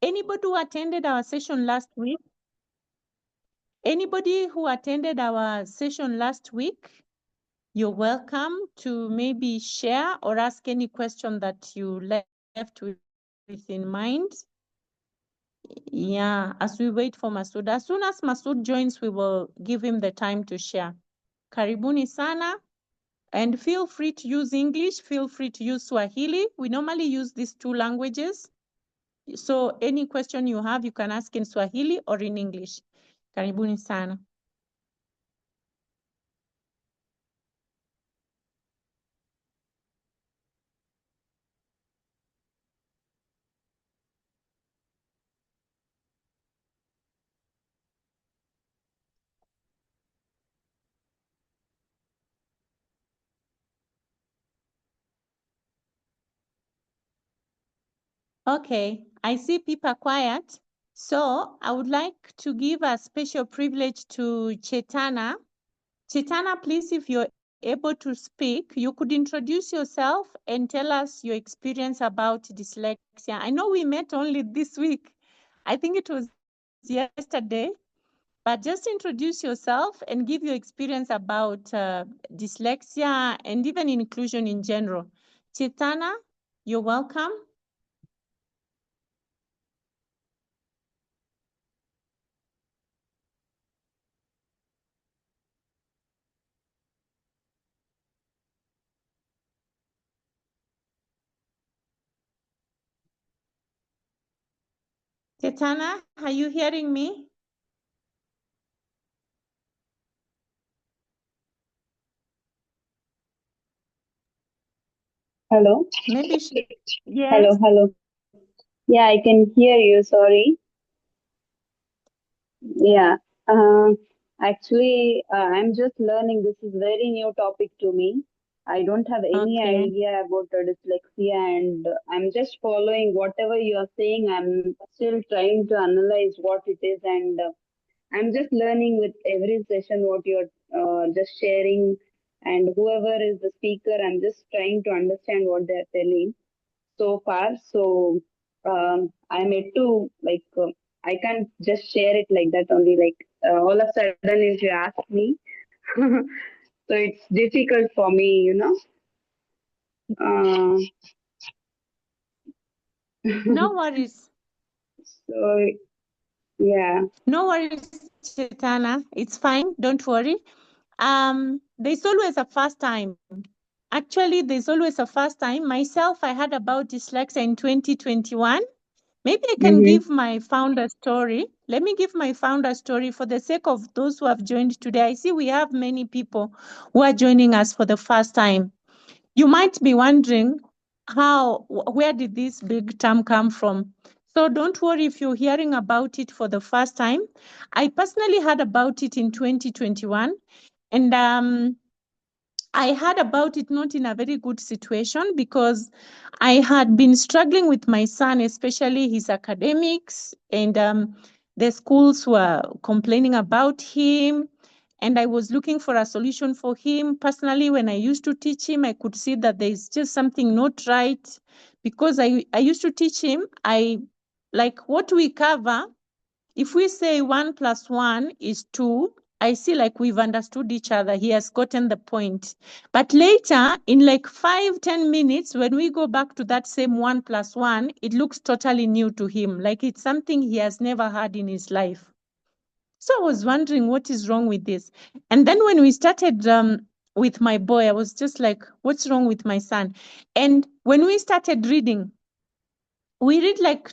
Anybody who attended our session last week? Anybody who attended our session last week? You're welcome to maybe share or ask any question that you left with in mind. Yeah, as we wait for Masood. As soon as Masood joins, we will give him the time to share. Karibuni sana. And feel free to use English, feel free to use Swahili. We normally use these two languages. So any question you have, you can ask in Swahili or in English. Karibuni sana. Okay, I see people are quiet. So I would like to give a special privilege to Chetana. Chetana, please, if you're able to speak, you could introduce yourself and tell us your experience about dyslexia. I know we met only this week. I think it was yesterday, but just introduce yourself and give your experience about dyslexia and even inclusion in general. Chetana, you're welcome. Chetana, are you hearing me? Hello? Maybe she, Hello, yes. hello. Yeah, I can hear you. Sorry. Yeah. Uh, I'm just learning. This is very new topic to me. I don't have any Okay. idea about dyslexia, and I'm just following whatever you are saying. I'm still trying to analyze what it is, and I'm just learning with every session what you're just sharing, and whoever is the speaker, I'm just trying to understand what they're telling so far. So I'm yet to I can't just share it like that only. All of a sudden, if you ask me, so it's difficult for me. Uh, No worries. so yeah. No worries, Chetana. It's fine. Don't worry. There's always a first time. Actually, there's always a first time. Myself, I heard about dyslexia in 2021. Maybe I can Mm-hmm. give my founder story. Let me give my founder story for the sake of those who have joined today. I see we have many people who are joining us for the first time. You might be wondering where did this big term come from? So don't worry if you're hearing about it for the first time. I personally heard about it in 2021, and I heard about it not in a very good situation because I had been struggling with my son, especially his academics, and the schools were complaining about him. And I was looking for a solution for him. Personally, when I used to teach him, I could see that there's just something not right because I used to teach him. I like what we cover. If we say 1 plus 1 is 2, I see like we've understood each other. He has gotten the point. But later, in like 5, 10 minutes, when we go back to that same 1 plus 1, it looks totally new to him. Like it's something he has never had in his life. So I was wondering what is wrong with this. And then when we started with my boy, I was just like, what's wrong with my son? And when we started reading, we read like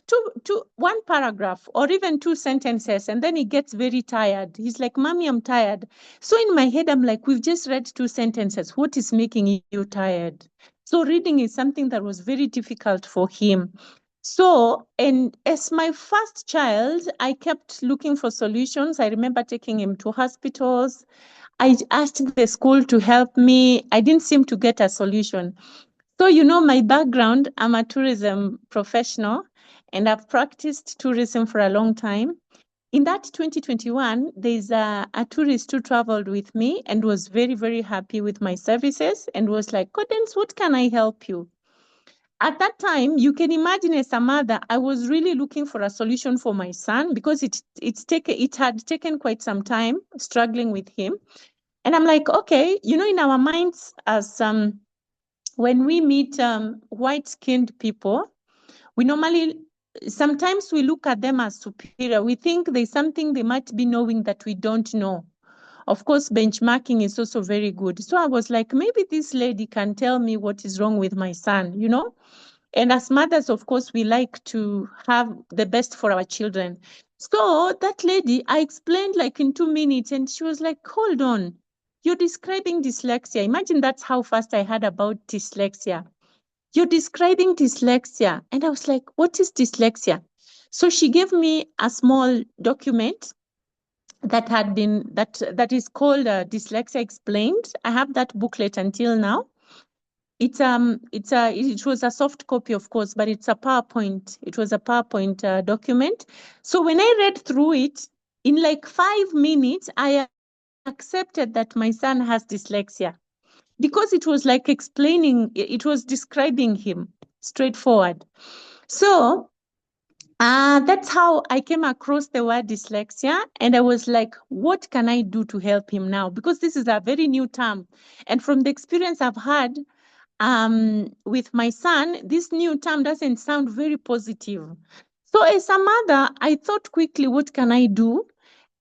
one paragraph or even two sentences, and then he gets very tired. He's like, Mommy, I'm tired. So in my head, I'm like, we've just read two sentences. What is making you tired? So reading is something that was very difficult for him. So, and as my first child, I kept looking for solutions. I remember taking him to hospitals. I asked the school to help me. I didn't seem to get a solution. So, my background, I'm a tourism professional and I've practiced tourism for a long time. In that 2021, there's a tourist who traveled with me and was very, very happy with my services and was like, Cordence, what can I help you? At that time, you can imagine as a mother, I was really looking for a solution for my son because it had taken quite some time struggling with him. And I'm like, okay, in our minds as when we meet white-skinned people, we normally sometimes we look at them as superior. We think there's something they might be knowing that we don't know. Of course, benchmarking is also very good. So I was like, maybe this lady can tell me what is wrong with my son. And as mothers, of course, we like to have the best for our children. So that lady, I explained like in 2 minutes, and she was like, hold on, you're describing dyslexia. Imagine that's how fast I heard about dyslexia. You're describing dyslexia. And I was like, what is dyslexia? So she gave me a small document that is called Dyslexia Explained. I have that booklet until now. It was a soft copy, of course, but it's a PowerPoint. It was a PowerPoint document. So when I read through it, in like 5 minutes, I accepted that my son has dyslexia because it was like it was describing him straightforward. So that's how I came across the word dyslexia. And I was like, what can I do to help him now? Because this is a very new term. And from the experience I've had with my son, this new term doesn't sound very positive. So as a mother, I thought quickly, what can I do?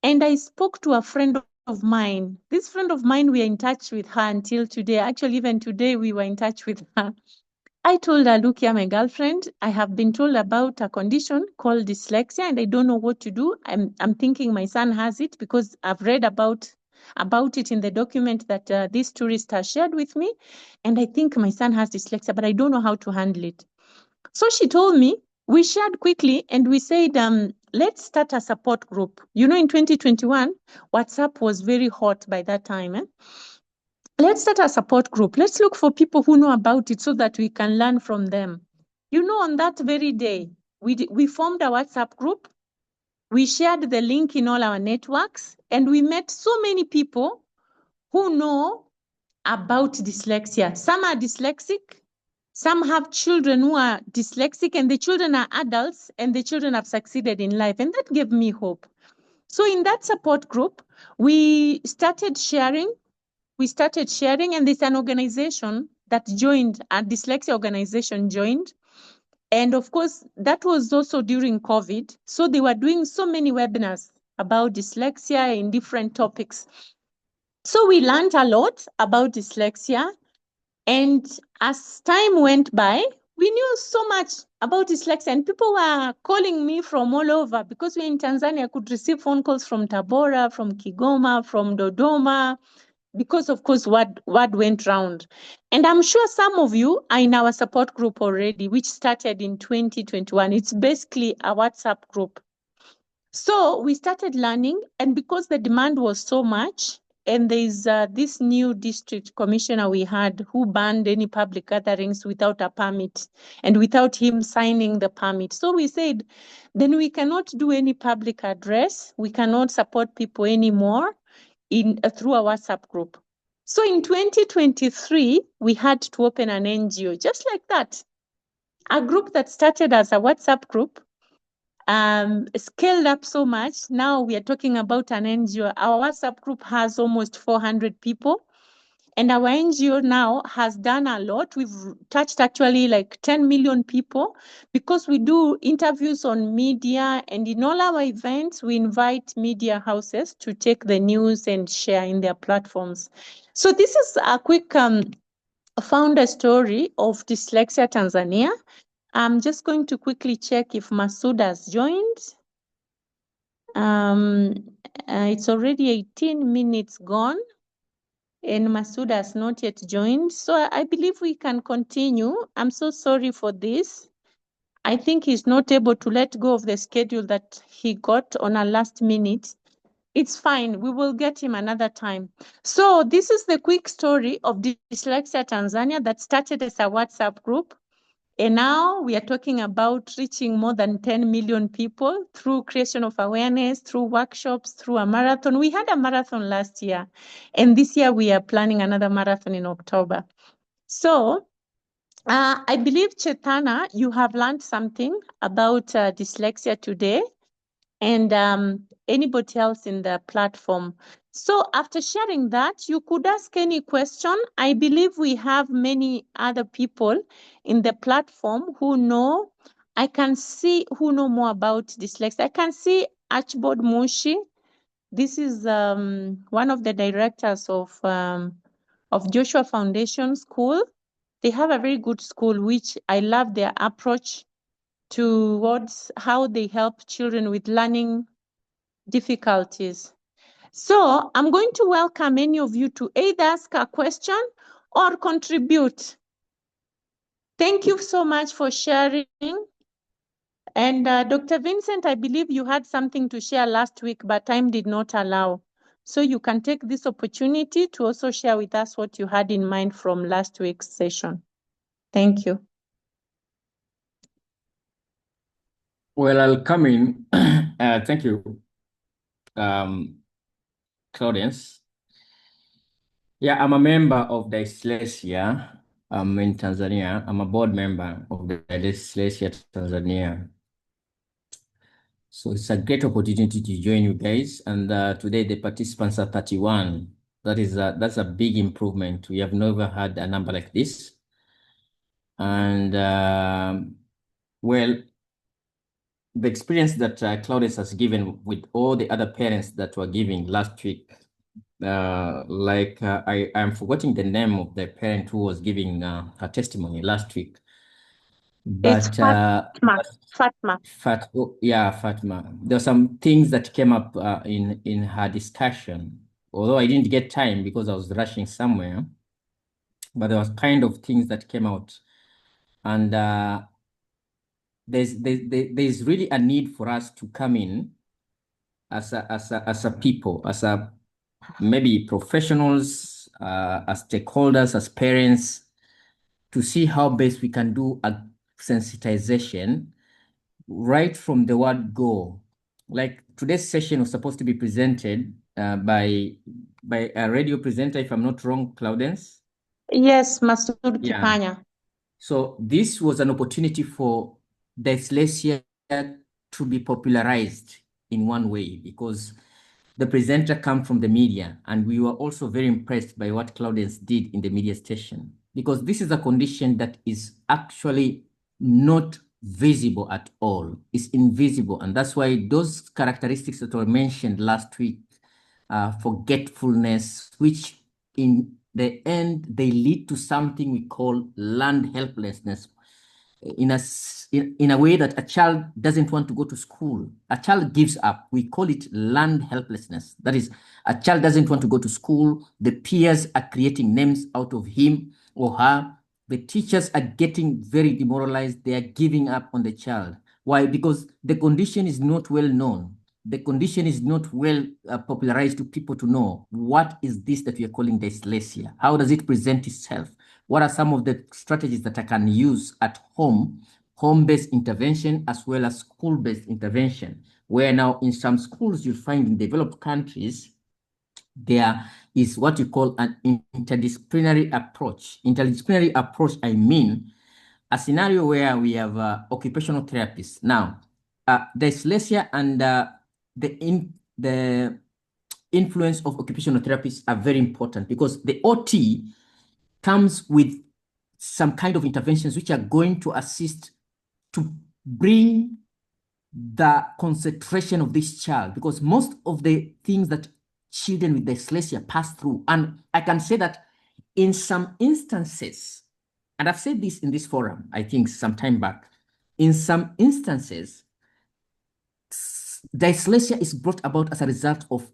And I spoke to a friend of mine. This friend of mine, we are in touch with her until today. Actually, even today, we were in touch with her. I told her, look here, my girlfriend, I have been told about a condition called dyslexia and I don't know what to do. I'm thinking my son has it because I've read about it in the document that this tourist has shared with me. And I think my son has dyslexia, but I don't know how to handle it. So she told me, we shared quickly and we said, let's start a support group. In 2021, WhatsApp was very hot by that time. Let's start a support group. Let's look for people who know about it so that we can learn from them. On that very day, we formed a WhatsApp group. We shared the link in all our networks, and we met so many people who know about dyslexia. Some are dyslexic, some have children who are dyslexic, and the children are adults, and the children have succeeded in life. And that gave me hope. So in that support group, we started sharing and there's an organization that joined, a dyslexia organization joined. And of course, that was also during COVID. So they were doing so many webinars about dyslexia in different topics. So we learned a lot about dyslexia. And as time went by, we knew so much about dyslexia, and people were calling me from all over because we're in Tanzania. I could receive phone calls from Tabora, from Kigoma, from Dodoma, because of course word went round. And I'm sure some of you are in our support group already, which started in 2021. It's basically a WhatsApp group. So we started learning, and because the demand was so much, and there's this new district commissioner we had who banned any public gatherings without a permit and without him signing the permit. So we said, then we cannot do any public address. We cannot support people anymore through a WhatsApp group. So in 2023, we had to open an NGO, just like that. A group that started as a WhatsApp group scaled up so much. Now we are talking about an NGO. Our WhatsApp group has almost 400 people. And our NGO now has done a lot. We've touched actually like 10 million people because we do interviews on media, and in all our events, we invite media houses to take the news and share in their platforms. So this is a quick founder story of Dyslexia Tanzania. I'm just going to quickly check if Masood has joined. It's already 18 minutes gone, and Masood has not yet joined. So I believe we can continue. I'm so sorry for this. I think he's not able to let go of the schedule that he got on a last minute. It's fine. We will get him another time. So this is the quick story of Dyslexia Tanzania that started as a WhatsApp group. And now we are talking about reaching more than 10 million people through creation of awareness, through workshops, through a marathon. We had a marathon last year, and this year we are planning another marathon in October. So I believe, Chetana, you have learned something about dyslexia today, and anybody else in the platform. So after sharing that, you could ask any question. I believe we have many other people in the platform who know. I can see who know more about dyslexia. I can see Archibald Mushi. This is one of the directors of Joshua Foundation School. They have a very good school, which I love their approach towards how they help children with learning difficulties. So I'm going to welcome any of you to either ask a question or contribute. Thank you so much for sharing. And Dr. Vincent, I believe you had something to share last week, but time did not allow. So you can take this opportunity to also share with us what you had in mind from last week's session. Thank you. Well, I'll come in. Thank you, Claudius. Yeah, I'm a member of Dyslexia in Tanzania. I'm a board member of the Dyslexia Tanzania. So it's a great opportunity to join you guys. And today the participants are 31. That's a big improvement. We have never had a number like this. And well, the experience that Claudius has given with all the other parents that were giving last week, I'm forgetting the name of the parent who was giving her testimony last week, It's but Fatma. Fatma. There were some things that came up in her discussion, although I didn't get time because I was rushing somewhere, but there was kind of things that came out, and there's really a need for us to come in as a people, as a maybe professionals, as stakeholders, as parents, to see how best we can do a sensitization right from the word go. Like today's session was supposed to be presented by a radio presenter, if I'm not wrong, Claudence. Yes, Masood Yeah. Kipanya. So this was an opportunity for dyslexia to be popularized in one way, because the presenter come from the media, and we were also very impressed by what Claudius did in the media station, because this is a condition that is actually not visible at all. It's invisible, and that's why those characteristics that were mentioned last week, forgetfulness, which in the end they lead to something we call learned helplessness, in a way that a child doesn't want to go to school. A child gives up. We call it learned helplessness. That is, a child doesn't want to go to school. The peers are creating names out of him or her. The teachers are getting very demoralized. They are giving up on the child. Why? Because the condition is not well known. The condition is not well popularized to people to know what is this that we are calling dyslexia. How does it present itself? What are some of the strategies that I can use at home, home-based intervention as well as school-based intervention, where now in some schools you find in developed countries, there is what you call an interdisciplinary approach. Interdisciplinary approach, I mean, a scenario where we have occupational therapists. Now, dyslexia and the influence of occupational therapists are very important, because the OT comes with some kind of interventions which are going to assist to bring the concentration of this child, because most of the things that children with dyslexia pass through, and I can say that in some instances, and I've said this in this forum, I think some time back, in some instances, dyslexia is brought about as a result of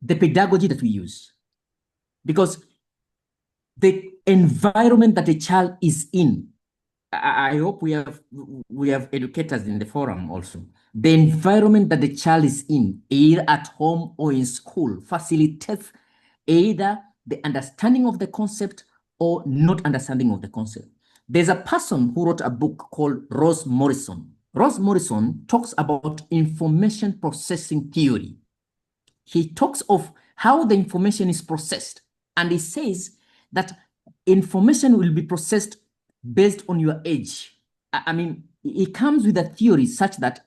the pedagogy that we use, because the environment that a child is in, I hope we have educators in the forum also. The environment that the child is in, either at home or in school, facilitates either the understanding of the concept or not understanding of the concept. There's a person who wrote a book called Ross Morrison. Ross Morrison talks about information processing theory. He talks of how the information is processed, and he says that information will be processed based on your age. I mean, it comes with a theory such that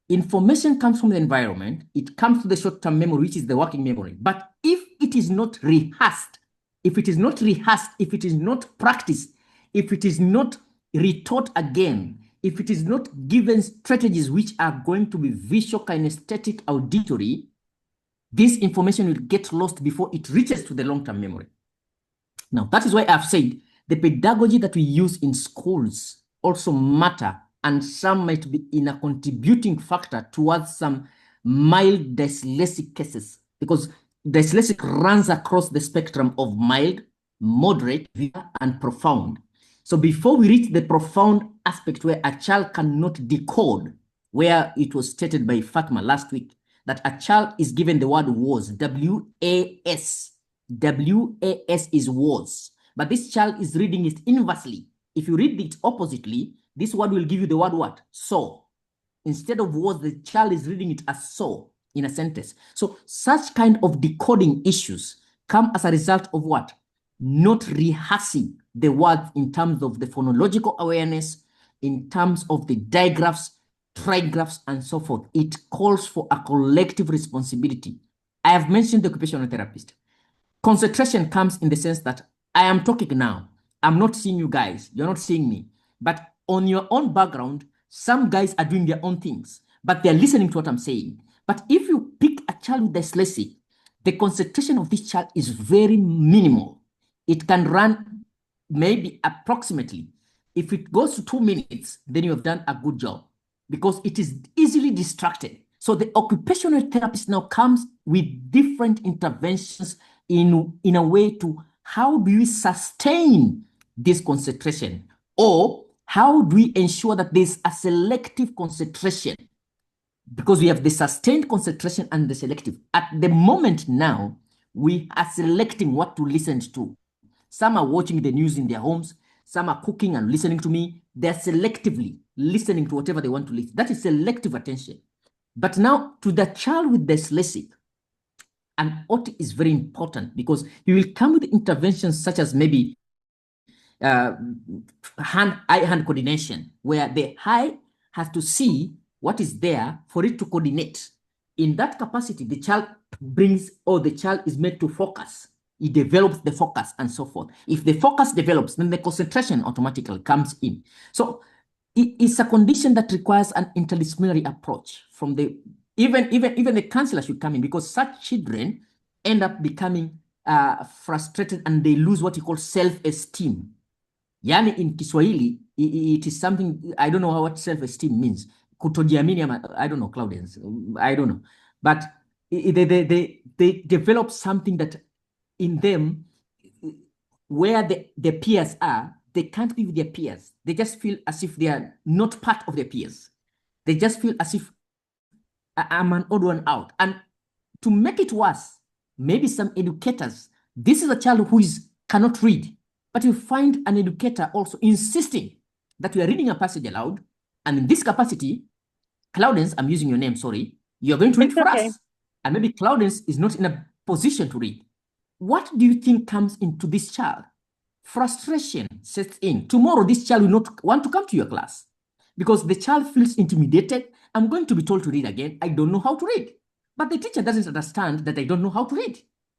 information comes from the environment, it comes to the short-term memory, which is the working memory. But if it is not rehearsed, if it is not practiced, if it is not retaught again, if it is not given strategies which are going to be visual, kinesthetic, auditory, this information will get lost before it reaches to the long-term memory. Now, that is why I've said the pedagogy that we use in schools also matter, and some might be in a contributing factor towards some mild dyslexic cases, because dyslexic runs across the spectrum of mild, moderate, and profound. So before we reach the profound aspect where a child cannot decode, where it was stated by Fatma last week, that a child is given the word was, W-A-S. W-A-S is was. But this child is reading it inversely. If you read it oppositely, this word will give you the word what? Saw. Instead of was, the child is reading it as saw in a sentence. So such kind of decoding issues come as a result of what? Not rehearsing the words in terms of the phonological awareness, in terms of the digraphs, trigraphs, and so forth. It calls for a collective responsibility. I have mentioned the occupational therapist. Concentration comes in the sense that I am talking now. I'm not seeing you guys. You're not seeing me. But on your own background, some guys are doing their own things, but they're listening to what I'm saying. But if you pick a child with dyslexia, the concentration of this child is very minimal. It can run maybe approximately. If it goes to 2 minutes, then you have done a good job because it is easily distracted. So the occupational therapist now comes with different interventions in a way to how do we sustain this concentration, or how do we ensure that there's a selective concentration, because we have the sustained concentration and the selective. At the moment now, we are selecting what to listen to. Some are watching the news in their homes. Some are cooking and listening to me. They're selectively listening to whatever they want to listen. That is selective attention. But now to the child with dyslexia, and what is very important, because you will come with interventions such as maybe eye-hand coordination, where the eye has to see what is there for it to coordinate. In that capacity, the child the child is made to focus. It develops the focus and so forth. If the focus develops, then the concentration automatically comes in. So it's a condition that requires an interdisciplinary approach from the, even the counselor should come in, because such children end up becoming frustrated and they lose what you call self-esteem. Yani in Kiswahili, it is something, I don't know what self-esteem means. Kutojiamini, I don't know, Claudians, I don't know. But they develop something that in them, where the peers are, they can't be with their peers. They just feel as if they are not part of their peers. They just feel as if I'm an odd one out. And to make it worse, maybe some educators, this is a child who cannot read, but you find an educator also insisting that we are reading a passage aloud, and in this capacity, Claudence, I'm using your name, sorry, you're going to read for us. And maybe Claudence is not in a position to read. What do you think comes into this child? Frustration sets in. Tomorrow, this child will not want to come to your class because the child feels intimidated. I'm going to be told to read again. I don't know how to read. But the teacher doesn't understand that I don't know how to read.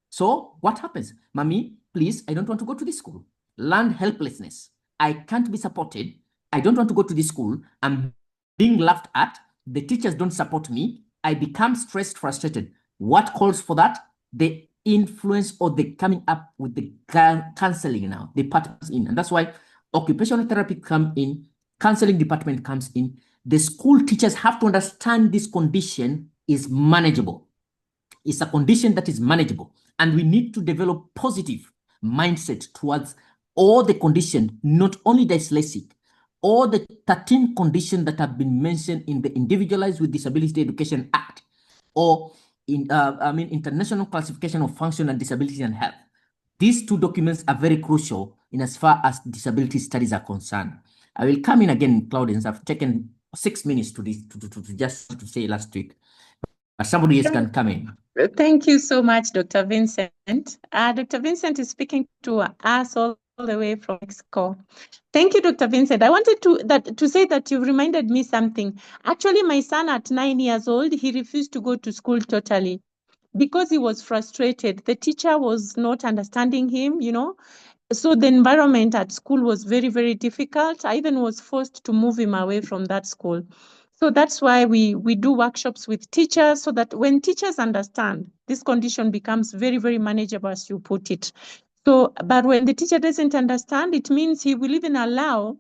So what happens? Mommy, please, I don't want to go to this school. Learn helplessness. I can't be supported. I don't want to go to this school. I'm being laughed at. The teachers don't support me. I become stressed, frustrated. What calls for that? The influence or the coming up with the counseling now, the partners in. And that's why occupational therapy comes in, counseling department comes in. The school teachers have to understand this condition is manageable. It's a condition that is manageable. And we need to develop positive mindset towards all the conditions, not only dyslexic, all the 13 conditions that have been mentioned in the Individualized with Disability Education Act, or in International Classification of Function and Disability and Health. These two documents are very crucial in as far as disability studies are concerned. I will come in again, Claudians. I've taken 6 minutes to just to say last week. But somebody else can come in. Thank you so much, Dr. Vincent. Dr. Vincent is speaking to us all all the way from Mexico. Thank you, Dr. Vincent. I wanted to say that you reminded me something. Actually, my son at 9 years old, he refused to go to school totally because he was frustrated. The teacher was not understanding him, So the environment at school was very, very difficult. I even was forced to move him away from that school. So that's why we do workshops with teachers so that when teachers understand, this condition becomes very, very manageable, as you put it. So, but when the teacher doesn't understand, it means he will even allow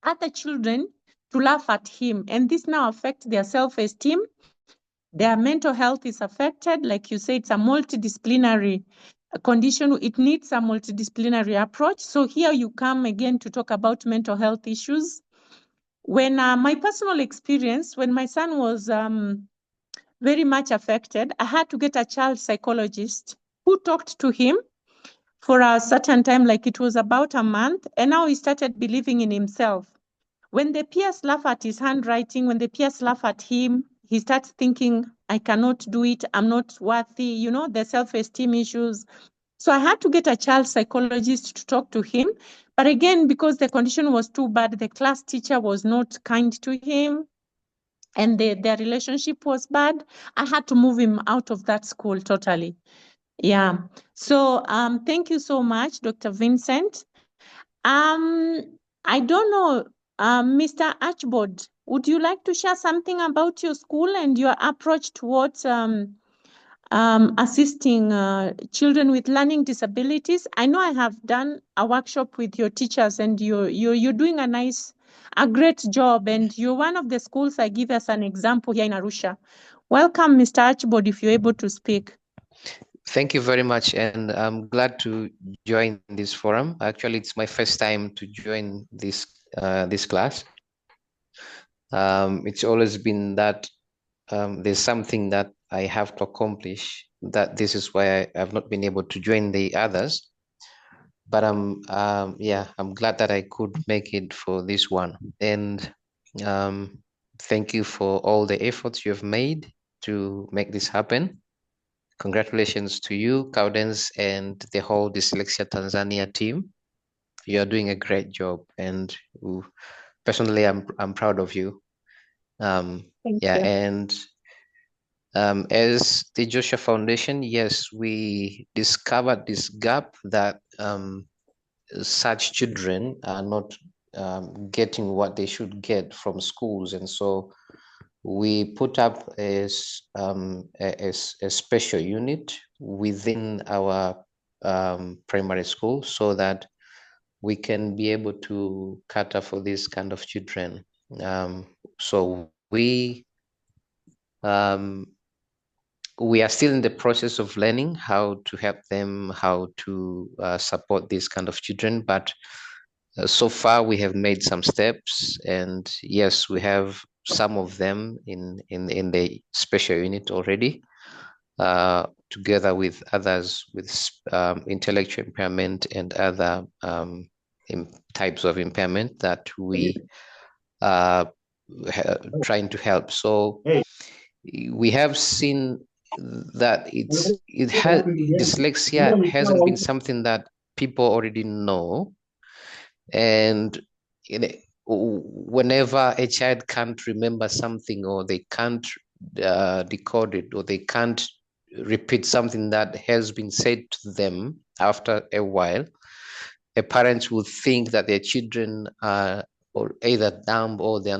other children to laugh at him. And this now affects their self-esteem. Their mental health is affected. Like you say, it's a multidisciplinary condition. It needs a multidisciplinary approach. So here you come again to talk about mental health issues. When my personal experience, when my son was very much affected, I had to get a child psychologist who talked to him for a certain time, like it was about a month, and now he started believing in himself. When the peers laugh at his handwriting, when the peers laugh at him, he starts thinking, I cannot do it, I'm not worthy, the self-esteem issues. So I had to get a child psychologist to talk to him. But again, because the condition was too bad, the class teacher was not kind to him, and their relationship was bad, I had to move him out of that school totally. Yeah. So thank you so much, Dr. Vincent. I don't know, Mr. Archibald, would you like to share something about your school and your approach towards assisting children with learning disabilities? I know I have done a workshop with your teachers, and you're doing a great job, and you're one of the schools I give as an example here in Arusha. Welcome, Mr. Archibald, if you're able to speak. Thank you very much, and I'm glad to join this forum. Actually, it's my first time to join this class. It's always been that there's something that I have to accomplish. That this is why I've not been able to join the others. But I'm glad that I could make it for this one. And thank you for all the efforts you have made to make this happen. Congratulations to you, Cowdens, and the whole Dyslexia Tanzania team. You are doing a great job, and personally, I'm proud of you. Thank you. And as the Joshua Foundation, yes, we discovered this gap that such children are not getting what they should get from schools, and so we put up a special unit within our primary school so that we can be able to cater for this kind of children. So we are still in the process of learning how to help them, how to support these kind of children, but so far we have made some steps, and yes, we have some of them in the special unit already, together with others with intellectual impairment and other types of impairment that we are trying to help. So we have seen that dyslexia hasn't been something that people already know, and whenever a child can't remember something, or they can't decode it, or they can't repeat something that has been said to them, after a while, a parent would think that their children are either dumb or they are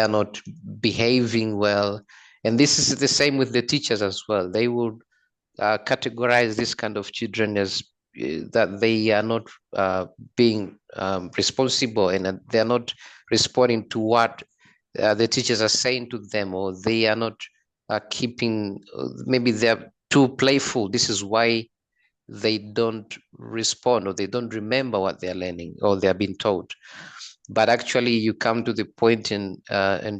not behaving well. And this is the same with the teachers as well. They would categorize this kind of children as that they are not being responsible, and they're not responding to what the teachers are saying to them, or they are not keeping, maybe they're too playful. This is why they don't respond, or they don't remember what they're learning or they're being taught. But actually you come to the point and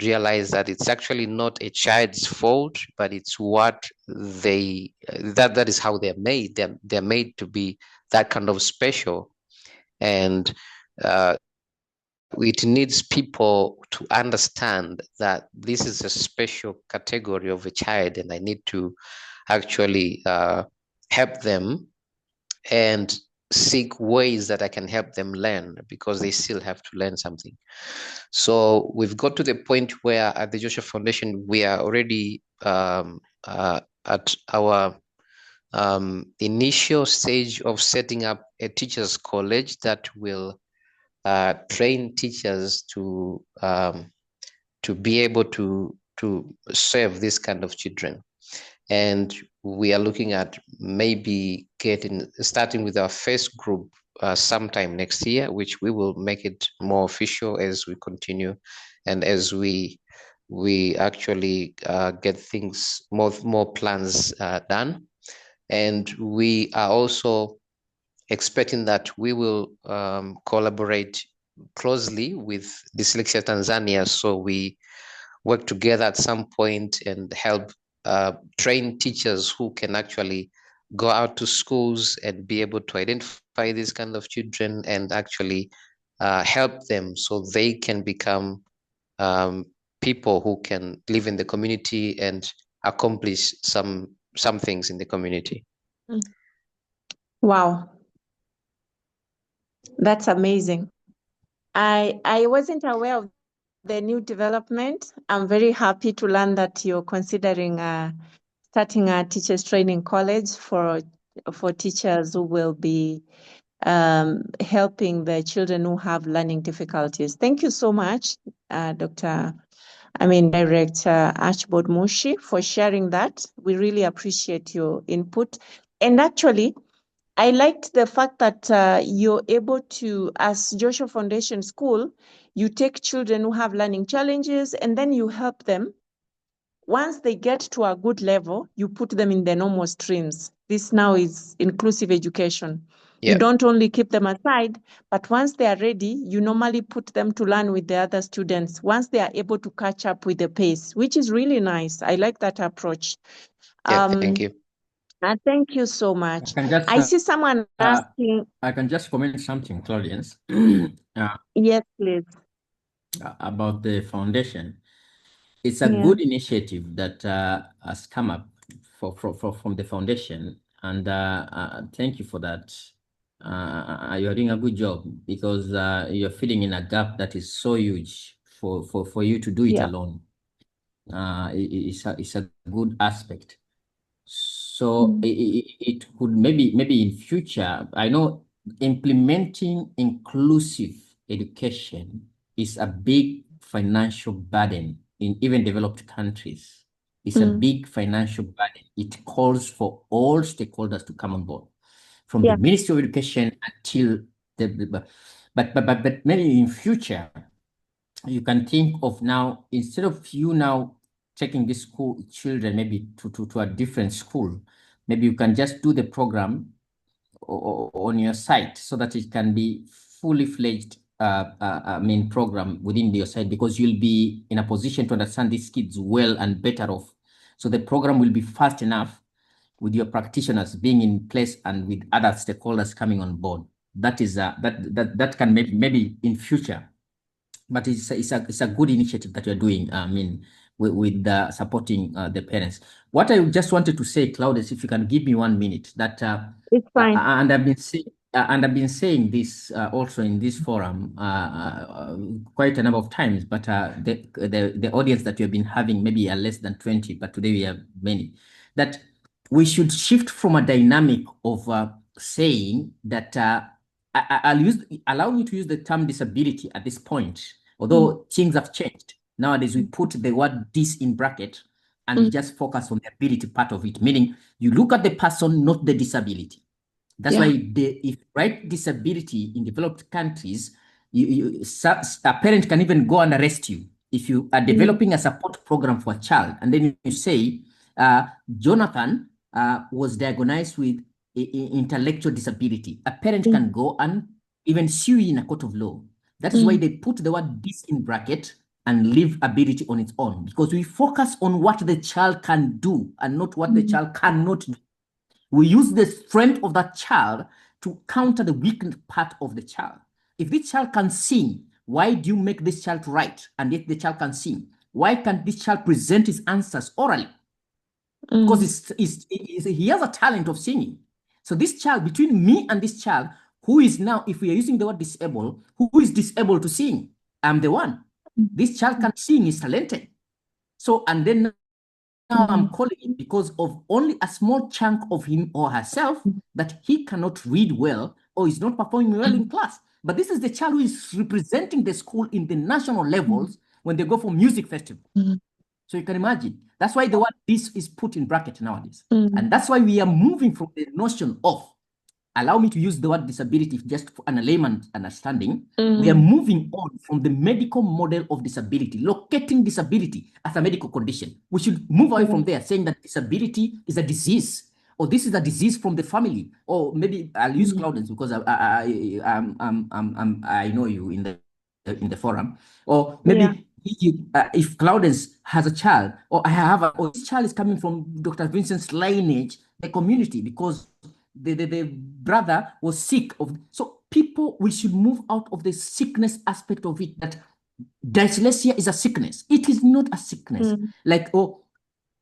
realize that it's actually not a child's fault, but it's what they that is how they're made. They're made to be that kind of special, and it needs people to understand that this is a special category of a child, and I need to actually help them. And seek ways that I can help them learn, because they still have to learn something. So we've got to the point where at the Joshua Foundation, we are already at our initial stage of setting up a teachers college that will train teachers to be able to serve this kind of children. And we are looking at maybe starting with our first group sometime next year, which we will make it more official as we continue and as we actually get things more plans done. And we are also expecting that we will collaborate closely with Dyslexia Tanzania, so we work together at some point and help train teachers who can actually go out to schools and be able to identify these kind of children and actually help them so they can become people who can live in the community and accomplish some things in the community. Wow, that's amazing. I wasn't aware of the new development. I'm very happy to learn that you're considering starting a teachers training college for teachers who will be helping the children who have learning difficulties. Thank you so much, Director Archibald Mushi, for sharing that. We really appreciate your input. And actually, I liked the fact that you're able to, as Joshua Foundation School, you take children who have learning challenges and then you help them. Once they get to a good level, you put them in the normal streams. This now is inclusive education. Yeah. You don't only keep them aside, but once they are ready, you normally put them to learn with the other students once they are able to catch up with the pace, which is really nice. I like that approach. Yeah, thank you. Thank you so much. Just, I see someone asking. I can just comment something, Claudience. Yes, please. About the foundation. It's a good initiative that has come up from the foundation, and thank you for that. You're doing a good job, because you're filling in a gap that is so huge for you to do it alone. It's a good aspect. So it could maybe in future, I know implementing inclusive education is a big financial burden in even developed countries. It's a big financial burden. It calls for all stakeholders to come on board, from the Ministry of Education until but maybe in future, you can think of now, instead of you now taking this school children maybe to a different school, maybe you can just do the program on your site so that it can be fully fledged program within your site, because you'll be in a position to understand these kids well and better off. So the program will be fast enough with your practitioners being in place and with other stakeholders coming on board. That is that can maybe in future. But it's a good initiative that you're doing. With supporting the parents. What I just wanted to say, Claudius, if you can give me 1 minute, that it's fine. And I've been saying this also in this forum quite a number of times. But the audience that we have been having maybe are less than 20, but today we have many. That we should shift from a dynamic of saying that. Allow me to use the term disability at this point, although things have changed. Nowadays, we put the word dis in bracket and we just focus on the ability part of it, meaning you look at the person, not the disability. That's why if write disability in developed countries, a parent can even go and arrest you if you are developing a support program for a child, and then you say, Jonathan was diagnosed with intellectual disability. A parent can go and even sue you in a court of law. That is why they put the word dis in bracket and leave ability on its own, because we focus on what the child can do and not what the child cannot do. We use the strength of that child to counter the weak part of the child. If this child can sing, why do you make this child write? And if the child can sing, why can't this child present his answers orally? Because he has a talent of singing. So this child, between me and this child, who is now, if we are using the word disabled, who is disabled to sing? I'm the one. This child can sing, is talented. So, and then now I'm calling him because of only a small chunk of him or herself that he cannot read well or is not performing well in class. But this is the child who is representing the school in the national levels when they go for music festival. So you can imagine. That's why the word "this" is put in bracket nowadays. And that's why we are moving from the notion of, allow me to use the word disability just for an layman's understanding. We are moving on from the medical model of disability, locating disability as a medical condition. We should move away from there, saying that disability is a disease, or this is a disease from the family, or maybe I'll use Claudence because I know you in the forum, or maybe if Claudence has a child, or I have or this child is coming from Dr. Vincent's lineage, the community, because the brother was sick of. So people, we should move out of the sickness aspect of it, that dyslexia is a sickness. It is not a sickness. Like, oh,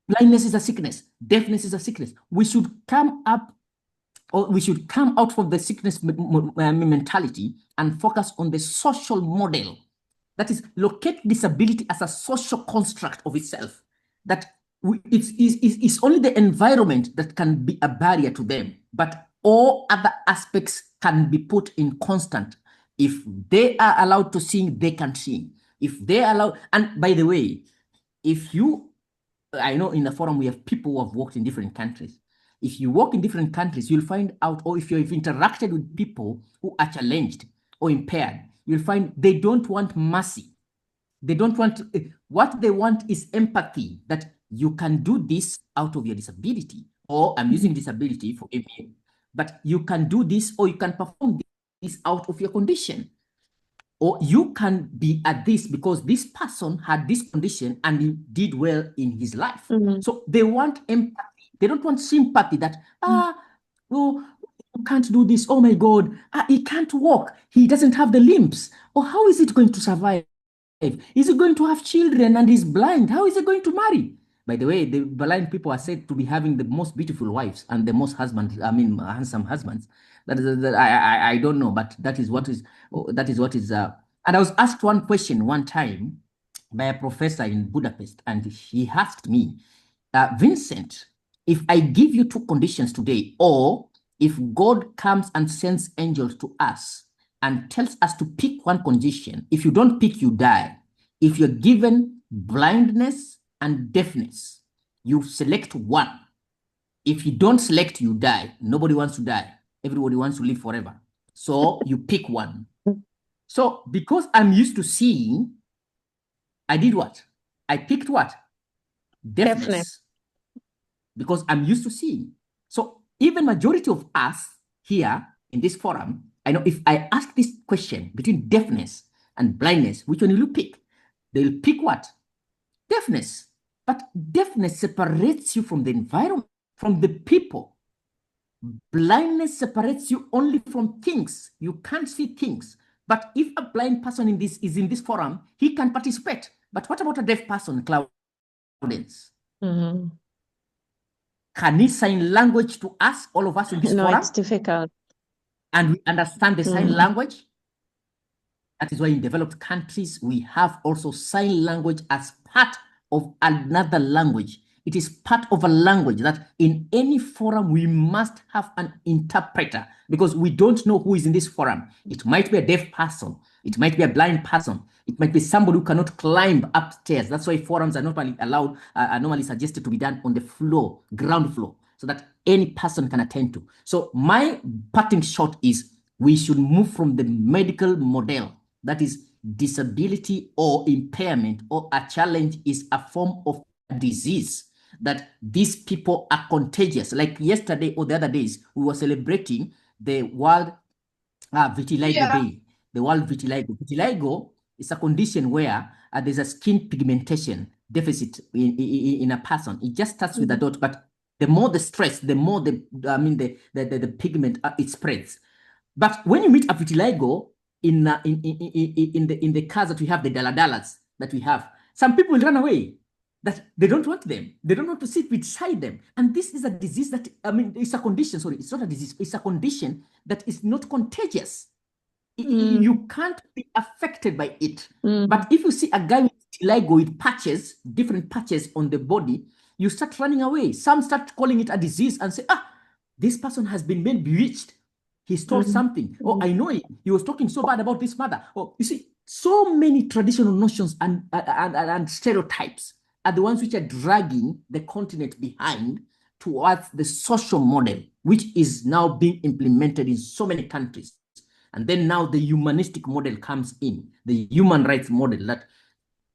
blindness is a sickness, deafness is a sickness. We should come up, or we should come out from the sickness mentality and focus on the social model. That is, locate disability as a social construct of itself. That it's only the environment that can be a barrier to them, but all other aspects can be put in constant. If they are allowed to sing, they can sing. If they are allowed, and by the way, I know in the forum we have people who have worked in different countries. If you work in different countries, you'll find out, or if you've interacted with people who are challenged or impaired, you'll find they don't want mercy. They don't want, what they want is empathy, that you can do this out of your disability, or I'm using disability, forgive me, but you can do this, or you can perform this out of your condition. Or you can be at this because this person had this condition and he did well in his life. So they want empathy. They don't want sympathy that, oh, you can't do this. Oh my God, he can't walk. He doesn't have the limbs. Or how is it going to survive? Is he going to have children and he's blind? How is he going to marry? By the way, the blind people are said to be having the most beautiful wives and the most husbands, handsome husbands. I don't know, but that is what is. And I was asked one question one time by a professor in Budapest, and he asked me, Vincent, if I give you two conditions today, or if God comes and sends angels to us and tells us to pick one condition, if you don't pick, you die. If you're given blindness and deafness, you select one. If you don't select, you die. Nobody wants to die. Everybody wants to live forever. So you pick one. So because I'm used to seeing, I did what? I picked what? Deafness. Because I'm used to seeing. So even majority of us here in this forum, I know if I ask this question between deafness and blindness, which one will you pick? They'll pick what? Deafness. But deafness separates you from the environment, from the people. Blindness separates you only from things. You can't see things. But if a blind person is in this forum, he can participate. But what about a deaf person, Claudence? Can he sign language to us, all of us in this forum? No, it's difficult. And we understand the sign language? That is why in developed countries, we have also sign language as part of another language. It is part of a language that in any forum, we must have an interpreter, because we don't know who is in this forum. It might be a deaf person. It might be a blind person. It might be somebody who cannot climb upstairs. That's why forums are normally allowed, are normally suggested to be done on the floor, ground floor, so that any person can attend to. So my parting shot is we should move from the medical model, that is disability or impairment or a challenge is a form of disease, that these people are contagious. Like yesterday or the other days, we were celebrating the World Vitiligo Day. The World Vitiligo. Vitiligo is a condition where there's a skin pigmentation deficit in a person. It just starts with a dot, but the more the stress, the more the pigment it spreads. But when you meet a vitiligo in the cars that we have, the daladalas that we have, some people will run away. that they don't want them. They don't want to sit beside them. And this is a disease that, I mean, it's a condition, sorry, it's not a disease, it's a condition that is not contagious. You can't be affected by it. But if you see a guy with vitiligo with patches, different patches on the body, you start running away. Some start calling it a disease and say, this person has been bewitched. He stole something. Oh, I know him. He was talking so bad about this mother. Oh, you see, so many traditional notions and stereotypes are the ones which are dragging the continent behind towards the social model, which is now being implemented in so many countries. And then now the humanistic model comes in, the human rights model, that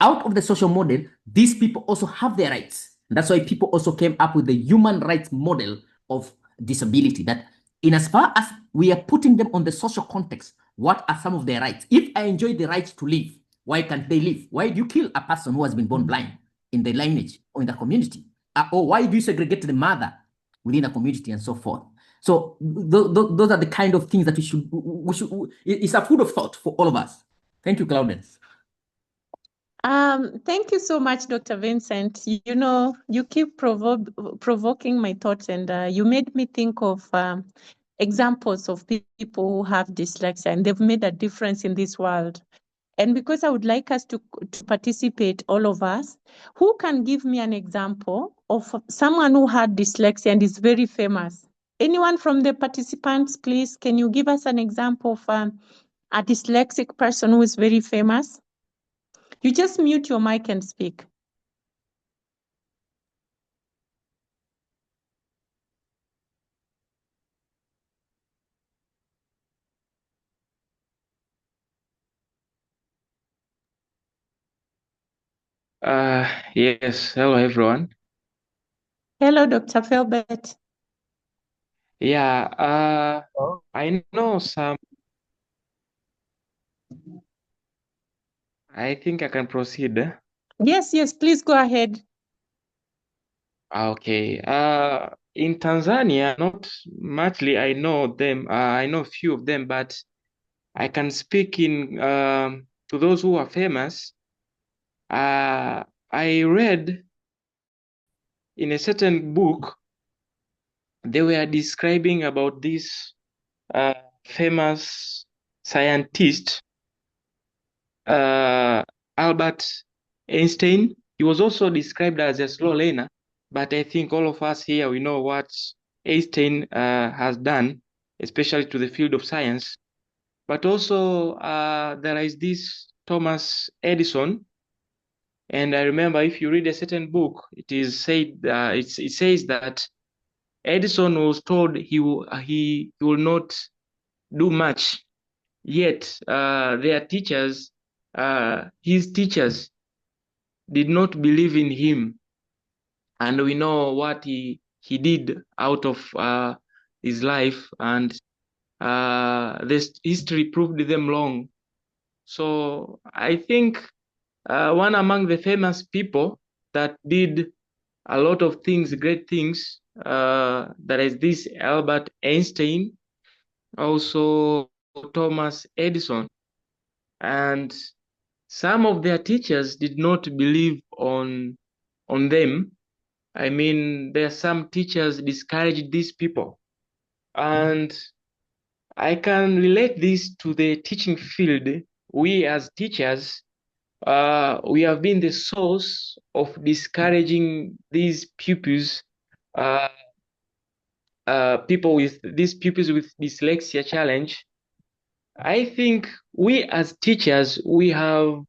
out of the social model, these people also have their rights. And that's why people also came up with the human rights model of disability, that in as far as we are putting them on the social context, what are some of their rights? If I enjoy the right to live, why can't they live? Why do you kill a person who has been born blind in the lineage or in the community? Or why do you segregate the mother within a community and so forth? So those are the kind of things that we should, it's a food of thought for all of us. Thank you, Claudence. Thank you so much, Dr. Vincent. You know, you keep provoking my thoughts, and you made me think of examples of people who have dyslexia, and they've made a difference in this world. And because I would like us to participate, all of us, who can give me an example of someone who had dyslexia and is very famous? Anyone from the participants, please, can you give us an example of a dyslexic person who is very famous? You just mute your mic and speak. Yes. Hello, everyone. Hello, Dr. Felbert. Yeah. I know some. I think I can proceed. Yes, please go ahead. Okay. In Tanzania, not muchly. I know them. I know few of them, but I can speak in to those who are famous. I read in a certain book they were describing about this famous scientist, Albert Einstein. He was also described as a slow learner, but I think all of us here, we know what Einstein has done, especially to the field of science. But also there is this Thomas Edison. And I remember if you read a certain book, it is said it says that Edison was told he will not do much, yet their teachers, his teachers, did not believe in him, and we know what he did out of his life, and this history proved them wrong. So I think one among the famous people that did a lot of things, great things, that is this Albert Einstein, also Thomas Edison, and some of their teachers did not believe on them. I mean, there are some teachers discouraged these people, and I can relate this to the teaching field. We as teachers, we have been the source of discouraging these pupils, people with these pupils with dyslexia challenge. I think we as teachers, we have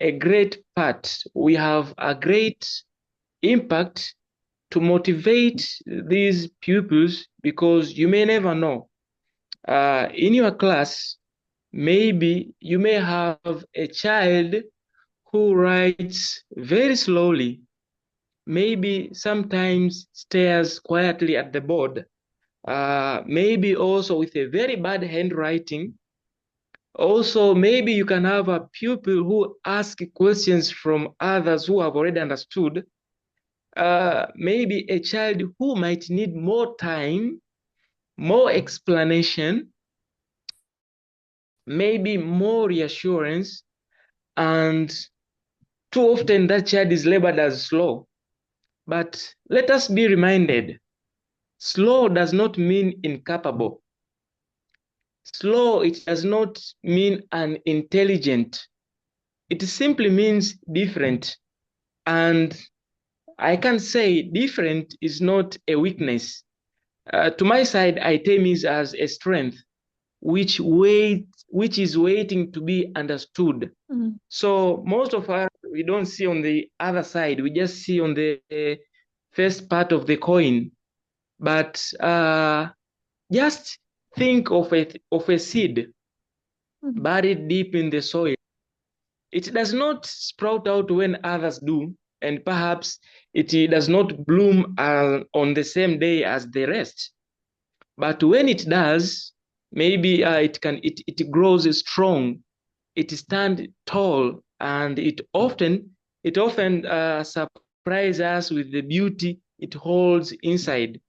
a great part. We have a great impact to motivate these pupils, because you may never know. In your class, maybe you may have a child who writes very slowly, maybe sometimes stares quietly at the board, maybe also with a very bad handwriting. Also, maybe you can have a pupil who asks questions from others who have already understood. Maybe a child who might need more time, more explanation, maybe more reassurance, and too often that child is labeled as slow. But let us be reminded, slow does not mean incapable. Slow, it does not mean unintelligent. It simply means different. And I can say different is not a weakness. To my side, I term it as a strength, which is waiting to be understood. Mm. So most of us, we don't see on the other side. We just see on the first part of the coin. But just think of a seed buried deep in the soil. It does not sprout out when others do, and perhaps it does not bloom on the same day as the rest. But when it does, maybe it grows strong, it stands tall, and it often surprises us with the beauty it holds inside.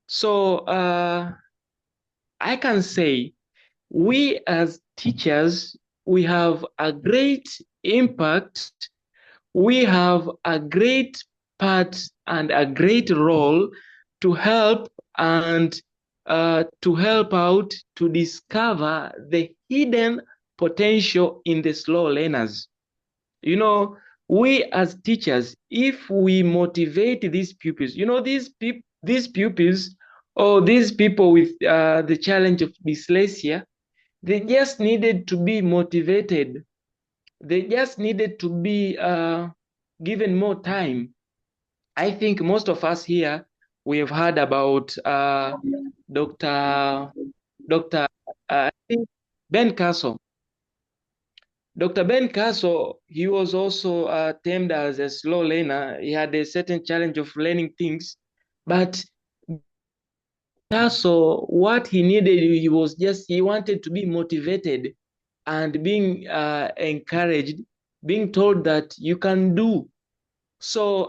So I can say we as teachers, we have a great impact, we have a great part and a great role to help and to help out to discover the hidden potential in the slow learners. You know, we as teachers, if we motivate these pupils, these pupils or these people with the challenge of dyslexia, they just needed to be motivated. They just needed to be given more time. I think most of us here, we have heard about Dr. I think Ben Carson. Dr. Ben Carson, he was also termed as a slow learner. He had a certain challenge of learning things, but Carson, what he needed, he wanted to be motivated and being encouraged, being told that you can do. So,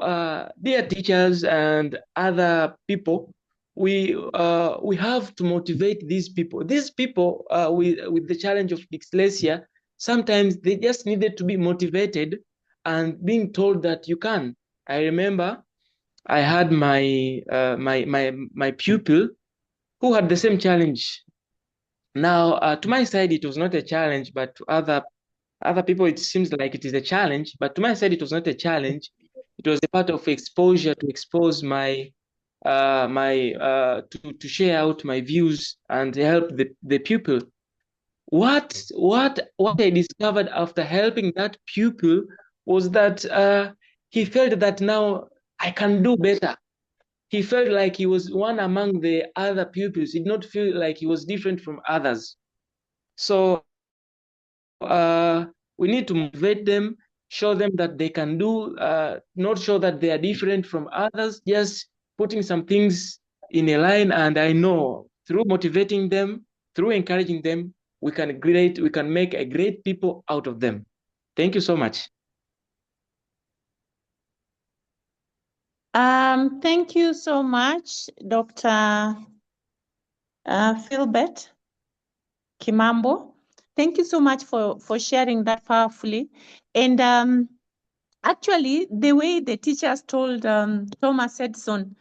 dear teachers and other people, we have to motivate these people. These people with the challenge of dyslexia, sometimes they just needed to be motivated and being told that you can. I remember I had my pupil who had the same challenge. Now, to my side, it was not a challenge, but to other people, it seems like it is a challenge. But to my side, it was not a challenge. It was a part of exposure to expose to share out my views and help the pupil. What I discovered after helping that pupil was that he felt that now I can do better. He felt like he was one among the other pupils. He did not feel like he was different from others. So we need to motivate them, show them that they can do, not show that they are different from others, just putting some things in a line. And I know through motivating them, through encouraging them, we can make a great people out of them. Thank you so much. Thank you so much, Dr. Philbert Kimambo. Thank you so much for sharing that powerfully. And actually, the way the teachers told Thomas Edison,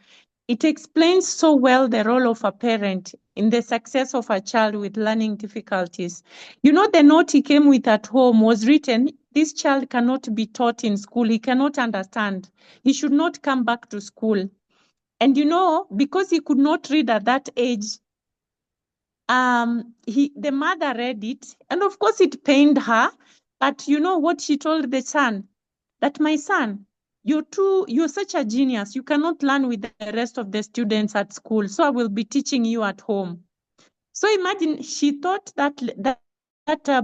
it explains so well the role of a parent in the success of a child with learning difficulties. You know, the note he came with at home was written, this child cannot be taught in school. He cannot understand. He should not come back to school. And you know, because he could not read at that age, the mother read it, and of course it pained her. But you know what she told the son? That my son, you're such a genius. You cannot learn with the rest of the students at school. So I will be teaching you at home. So imagine she thought that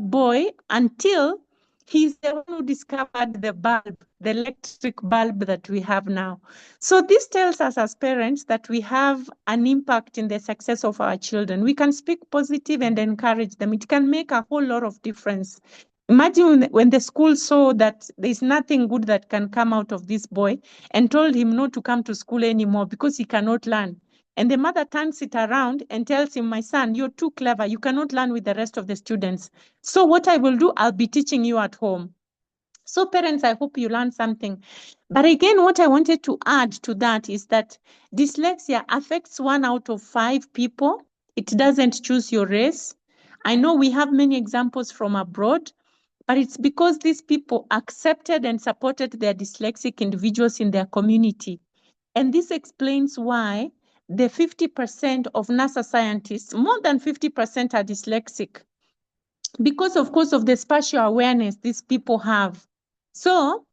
boy until he's the one who discovered the bulb, the electric bulb that we have now. So this tells us as parents that we have an impact in the success of our children. We can speak positive and encourage them. It can make a whole lot of difference. Imagine when the school saw that there's nothing good that can come out of this boy and told him not to come to school anymore because he cannot learn. And the mother turns it around and tells him, my son, you're too clever. You cannot learn with the rest of the students. So what I will do, I'll be teaching you at home. So parents, I hope you learned something. But again, what I wanted to add to that is that dyslexia affects 1 out of 5 people. It doesn't choose your race. I know we have many examples from abroad, but it's because these people accepted and supported their dyslexic individuals in their community. And this explains why the 50% of NASA scientists, more than 50% are dyslexic, because of course of the spatial awareness these people have. So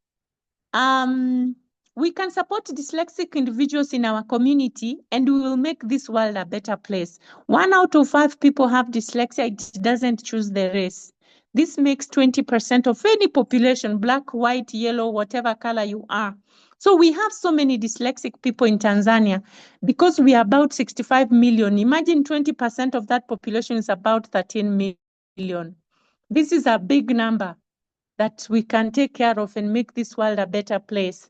we can support dyslexic individuals in our community, and we will make this world a better place. 1 out of 5 people have dyslexia. It doesn't choose the race. This makes 20% of any population, black, white, yellow, whatever color you are. So we have so many dyslexic people in Tanzania because we are about 65 million. Imagine 20% of that population is about 13 million. This is a big number that we can take care of and make this world a better place.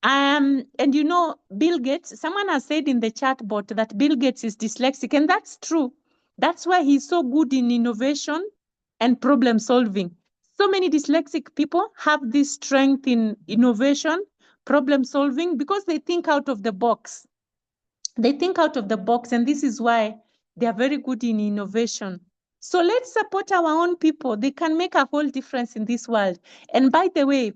And you know, Bill Gates, someone has said in the chat bot that Bill Gates is dyslexic, and that's true. That's why he's so good in innovation and problem solving. So many dyslexic people have this strength in innovation, problem solving, because they think out of the box. They think out of the box, and this is why they are very good in innovation. So let's support our own people. They can make a whole difference in this world. And by the way,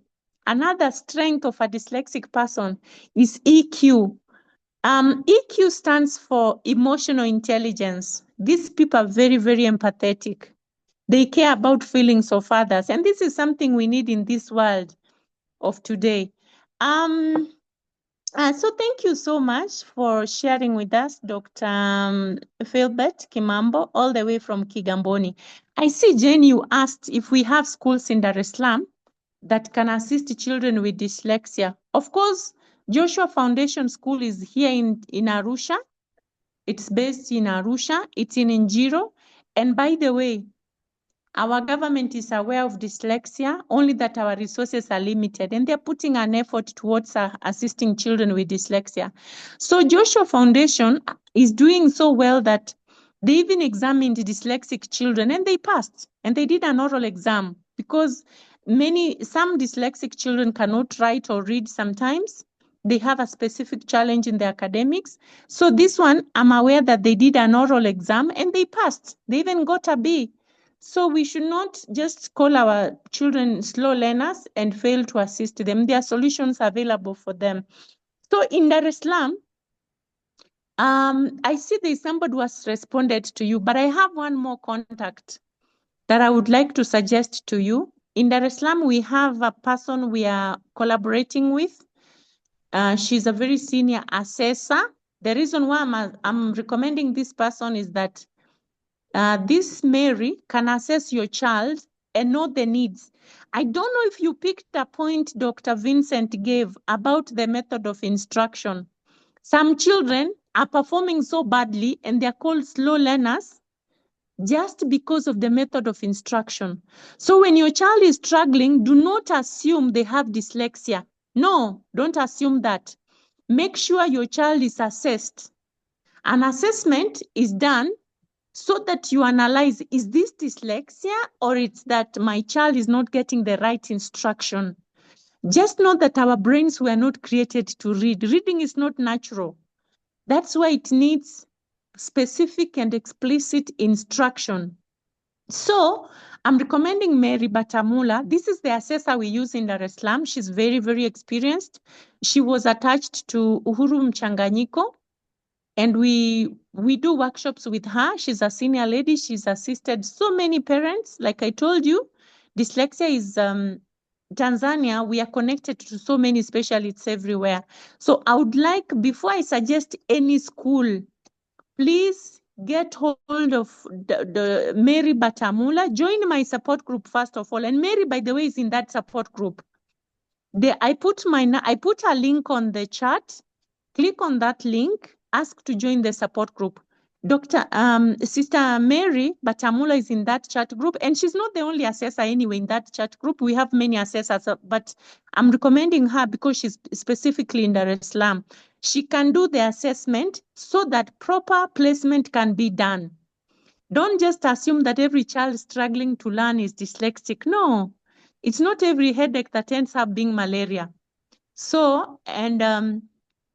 another strength of a dyslexic person is EQ. EQ stands for emotional intelligence. These people are very, very empathetic. They care about feelings of others. And this is something we need in this world of today. So thank you so much for sharing with us, Dr. Philbert Kimambo, all the way from Kigamboni. I see, Jane, you asked if we have schools in Dar es Salaam that can assist children with dyslexia. Of course, Joshua Foundation School is here in Arusha. It's based in Arusha. It's in Njiro. And by the way, our government is aware of dyslexia, only that our resources are limited, and they're putting an effort towards assisting children with dyslexia. So Joshua Foundation is doing so well that they even examined dyslexic children and they passed, and they did an oral exam because some dyslexic children cannot write or read sometimes. They have a specific challenge in their academics. So this one, I'm aware that they did an oral exam and they passed. They even got a B. So we should not just call our children slow learners and fail to assist them. There are solutions available for them. So in Dar es Salaam, I see there's somebody who has responded to you, but I have one more contact that I would like to suggest to you. In Dar es Salaam, we have a person we are collaborating with. She's a very senior assessor. The reason why I'm recommending this person is that this Mary can assess your child and know the needs. I don't know if you picked a point Dr. Vincent gave about the method of instruction. Some children are performing so badly and they're called slow learners just because of the method of instruction. So when your child is struggling, do not assume they have dyslexia. No, don't assume that. Make sure your child is assessed. An assessment is done so that you analyze, is this dyslexia or it's that my child is not getting the right instruction? Just know that our brains were not created to read. Reading is not natural. That's why it needs specific and explicit instruction. So I'm recommending Mary Batamula. This is the assessor we use in Dar es Salaam. She's very, very experienced. She was attached to Uhuru Mchanganyiko, and we do workshops with her. She's a senior lady. She's assisted so many parents. Like I told you, dyslexia is Tanzania. We are connected to so many specialists everywhere. So I would like, before I suggest any school, please get hold of the Mary Batamula. Join my support group first of all. And Mary, by the way, is in that support group. I put a link on the chat. Click on that link. Ask to join the support group. Sister Mary Batamula is in that chat group, and she's not the only assessor anyway in that chat group. We have many assessors, but I'm recommending her because she's specifically in Dar es Salaam. She can do the assessment so that proper placement can be done. Don't just assume that every child struggling to learn is dyslexic. No, It's not every headache that ends up being malaria. So, and I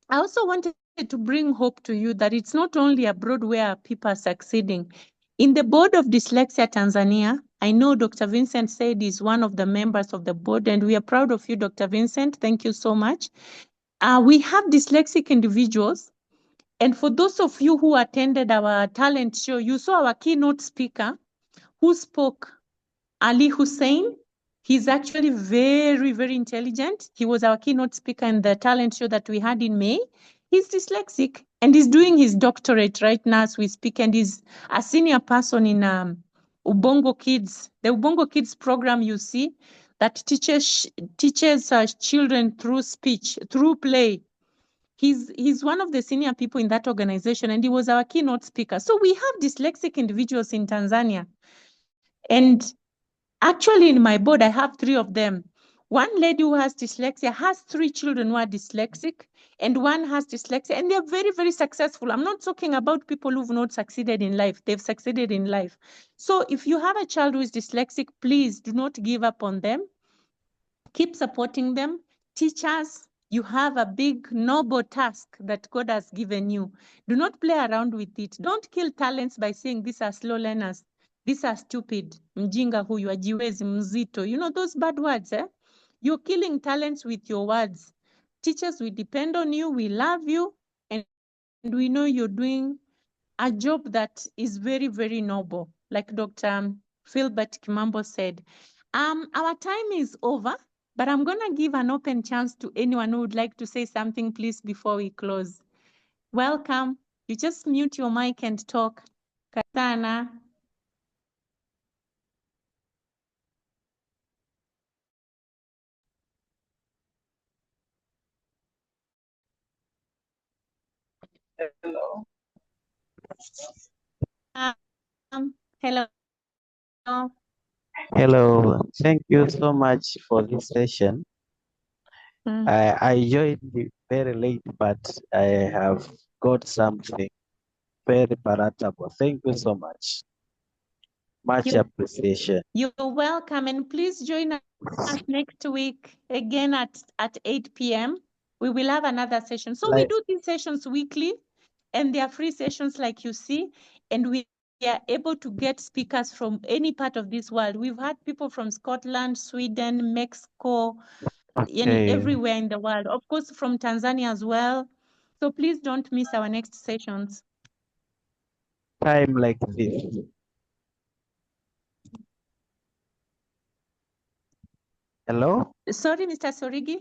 also wanted to bring hope to you that it's not only abroad where people are succeeding. In the board of Dyslexia Tanzania, I know Dr. Vincent said is one of the members of the board, and we are proud of you, Dr. Vincent. Thank you so much. We have dyslexic individuals. And for those of you who attended our talent show, you saw our keynote speaker who spoke, Ali Hussein. He's actually very, very intelligent. He was our keynote speaker in the talent show that we had in May. He's dyslexic and he's doing his doctorate right now as we speak. And he's a senior person in Ubongo Kids, the Ubongo Kids program you see that teaches children through speech, through play. He's one of the senior people in that organization, and he was our keynote speaker. So we have dyslexic individuals in Tanzania. And actually, in my board, I have 3 of them. One lady who has dyslexia has 3 children who are dyslexic, and one has dyslexia, and they're very, very successful. I'm not talking about people who've not succeeded in life. They've succeeded in life. So if you have a child who is dyslexic, please do not give up on them. Keep supporting them. Teachers, you have a big, noble task that God has given you. Do not play around with it. Don't kill talents by saying these are slow learners. These are stupid. Mjinga huyu, ajiwezi, mzito. You know those bad words, eh? You're killing talents with your words. Teachers, we depend on you. We love you. And we know you're doing a job that is very, very noble. Like Dr. Philbert Kimambo said. Our time is over, but I'm going to give an open chance to anyone who would like to say something, please, before we close. Welcome. You just mute your mic and talk. Katana. Hello. Hello. Hello. Thank you so much for this session. I joined very late, but I have got something very palatable. Thank you so much. Much appreciation. You're welcome, and please join us next week again at 8 p.m. We will have another session. So we do these sessions weekly, and they are free sessions like you see, and we are able to get speakers from any part of this world. We've had people from Scotland, Sweden, Mexico, everywhere in the world. Of course, from Tanzania as well. So please don't miss our next sessions. Time like this. Hello? Sorry, Mr. Sorigi?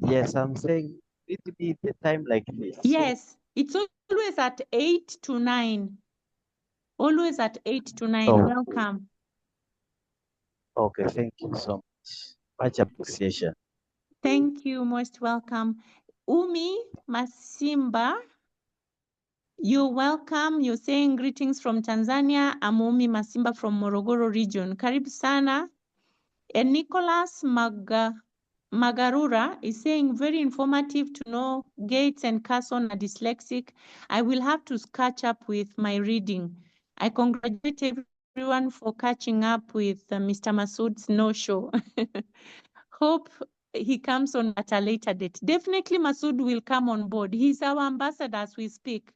Yes, I'm saying it be the time like this. Yes, it's always at 8 to 9. Always at 8 to 9. Oh. Welcome. Okay, thank you so much. Much appreciation. Thank you, most welcome. Umi Masimba, you're welcome. You're saying greetings from Tanzania. I'm Umi Masimba from Morogoro region. Karibu sana. And Nicholas Magarura is saying very informative to know Gates and Carson are dyslexic. I will have to catch up with my reading. I congratulate everyone for catching up with Mr. Masood's no-show. Hope he comes on at a later date. Definitely Masood will come on board. He's our ambassador as we speak.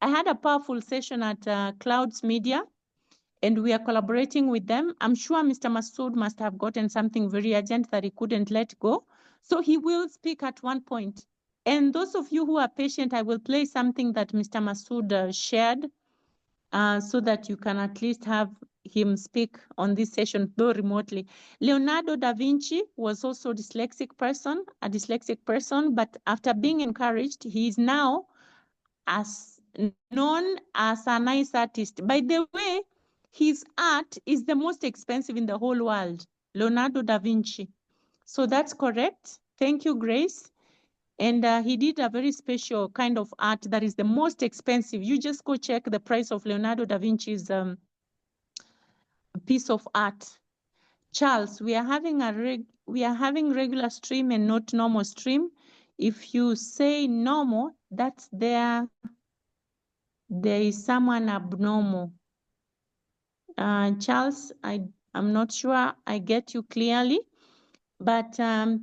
I had a powerful session at Clouds Media, and we are collaborating with them. I'm sure Mr. Masood must have gotten something very urgent that he couldn't let go. So he will speak at one point. And those of you who are patient, I will play something that Mr. Masood shared so that you can at least have him speak on this session, though remotely. Leonardo da Vinci was also a dyslexic person, but after being encouraged, he is now known as a nice artist. By the way, his art is the most expensive in the whole world, Leonardo da Vinci. So that's correct. Thank you, Grace. And he did a very special kind of art that is the most expensive. You just go check the price of Leonardo da Vinci's piece of art. Charles, we are having regular stream and not normal stream. If you say normal, that's there is someone abnormal. Charles, I I'm not sure I get you clearly, but